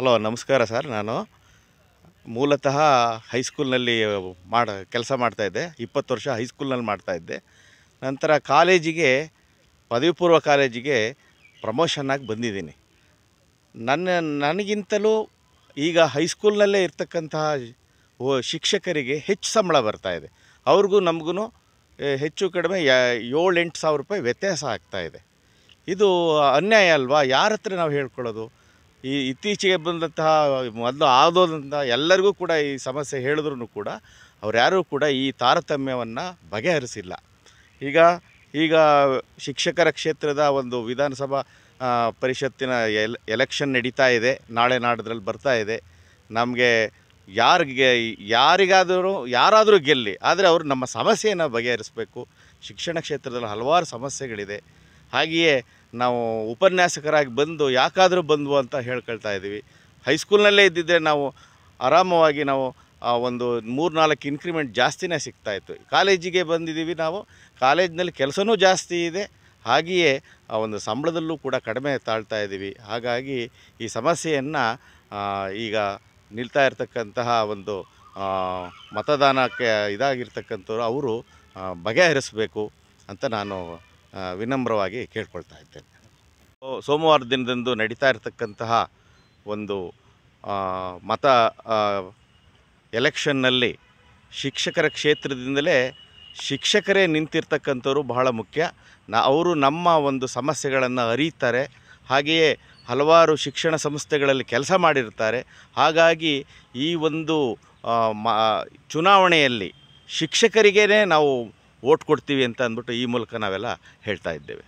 Hello, ನಮಸ್ಕಾರ sir. ನಾನು ಮೂಲತಃ ಹೈಸ್ಕೂಲ್ನಲ್ಲಿ ಕೆಲಸ ಮಾಡ್ತಾಯಿದ್ದೆ. 20 ವರ್ಷ ಹೈಸ್ಕೂಲ್ನಲ್ಲಿ ಮಾಡ್ತಾಯಿದ್ದೆ. ನಂತರ ಪದವಿ ಪೂರ್ವ ಕಾಲೇಜಿಗೆ ಪ್ರಮೋಷನ್ನಾಗಿ ಬಂದಿದ್ದೀನಿ. ನನಗಿಂತಲೂ ಈಗ ಹೈಸ್ಕೂಲ್ನಲ್ಲೇ ಇರ್ತಕ್ಕಂತಹ ಶಿಕ್ಷಕರಿಗೆ ಹೆಚ್ಚು ಸಂಬಳ ಬರ್ತಾಯಿದೆ. ಅವ್ರಿಗೂ ನಮಗೂ ಹೆಚ್ಚು ಕಡಿಮೆ 7-8 ಸಾವಿರ ರೂಪಾಯಿ ವ್ಯತ್ಯಾಸ ಆಗ್ತಾಯಿದೆ. ಇದು ಅನ್ಯಾಯ ಅಲ್ವಾ? ಯಾರ ಹತ್ರ ನಾವು ಹೇಳ್ಕೊಳ್ಳೋದು? ಇತ್ತೀಚೆಗೆ ಬಂದಂತಹ ಮೊದಲು ಆದೋದಂಥ ಎಲ್ಲರಿಗೂ ಕೂಡ ಈ ಸಮಸ್ಯೆ ಹೇಳಿದ್ರೂ ಕೂಡ ಯಾರೂ ಕೂಡ ಈ ತಾರತಮ್ಯವನ್ನು ಬಗೆಹರಿಸಿಲ್ಲ. ಈಗ ಶಿಕ್ಷಕರ ಕ್ಷೇತ್ರದ ಒಂದು ವಿಧಾನಸಭಾ ಪರಿಷತ್ತಿನ ಎಲೆಕ್ಷನ್ ನಡೀತಾ ಇದೆ. ನಾಳೆ ನಾಡಿದ್ರಲ್ಲಿ ಬರ್ತಾ ಇದೆ. ನಮಗೆ ಯಾರಾದರೂ ಗೆಲ್ಲಿ, ಆದರೆ ಅವರು ನಮ್ಮ ಸಮಸ್ಯೆಯನ್ನು ಬಗೆಹರಿಸಬೇಕು. ಶಿಕ್ಷಣ ಕ್ಷೇತ್ರದಲ್ಲಿ ಹಲವಾರು ಸಮಸ್ಯೆಗಳಿದೆ. ಹಾಗೆಯೇ ನಾವು ಉಪನ್ಯಾಸಕರಾಗಿ ಯಾಕಾದರೂ ಬಂದ್ವು ಅಂತ ಹೇಳ್ಕೊಳ್ತಾ ಇದ್ದೀವಿ. ಹೈಸ್ಕೂಲ್ನಲ್ಲೇ ಇದ್ದಿದ್ದರೆ ನಾವು ಆರಾಮವಾಗಿ ಒಂದು 3-4 ಇನ್ಕ್ರಿಮೆಂಟ್ ಜಾಸ್ತಿನೇ ಸಿಗ್ತಾಯಿತ್ತು. ಕಾಲೇಜಿಗೆ ಬಂದಿದ್ದೀವಿ, ನಾವು ಕಾಲೇಜಿನಲ್ಲಿ ಕೆಲಸನೂ ಜಾಸ್ತಿ ಇದೆ, ಹಾಗೆಯೇ ಆ ಒಂದು ಸಂಬಳದಲ್ಲೂ ಕೂಡ ಕಡಿಮೆ ತಾಳ್ತಾ ಇದ್ದೀವಿ. ಹಾಗಾಗಿ ಈ ಸಮಸ್ಯೆಯನ್ನು ಈಗ ನಿಲ್ತಾ ಇರ್ತಕ್ಕಂತಹ ಒಂದು ಮತದಾನಕ್ಕೆ ಇದಾಗಿರ್ತಕ್ಕಂಥವ್ರು ಅವರು ಬಗೆಹರಿಸಬೇಕು ಅಂತ ನಾನು ವಿನಮ್ರವಾಗಿ ಕೇಳ್ಕೊಳ್ತಾ ಇದ್ದೇನೆ. ಸೋಮವಾರ ದಿನದಂದು ನಡೀತಾ ಇರತಕ್ಕಂತಹ ಒಂದು ಎಲೆಕ್ಷನ್ನಲ್ಲಿ ಶಿಕ್ಷಕರ ಕ್ಷೇತ್ರದಿಂದಲೇ ಶಿಕ್ಷಕರೇ ನಿಂತಿರ್ತಕ್ಕಂಥವ್ರು ಬಹಳ ಮುಖ್ಯ. ಅವರು ನಮ್ಮ ಒಂದು ಸಮಸ್ಯೆಗಳನ್ನು ಅರಿತಾರೆ. ಹಾಗೆಯೇ ಹಲವಾರು ಶಿಕ್ಷಣ ಸಂಸ್ಥೆಗಳಲ್ಲಿ ಕೆಲಸ ಮಾಡಿರ್ತಾರೆ. ಹಾಗಾಗಿ ಈ ಒಂದು ಚುನಾವಣೆಯಲ್ಲಿ ಶಿಕ್ಷಕರಿಗೇ ನಾವು ವೋಟ್ ಕೊಡ್ತೀವಿ ಅಂತ ಅಂದ್ಬಿಟ್ಟು ಈ ಮೂಲಕ ನಾವೆಲ್ಲ ಹೇಳ್ತಾ ಇದ್ದೇವೆ.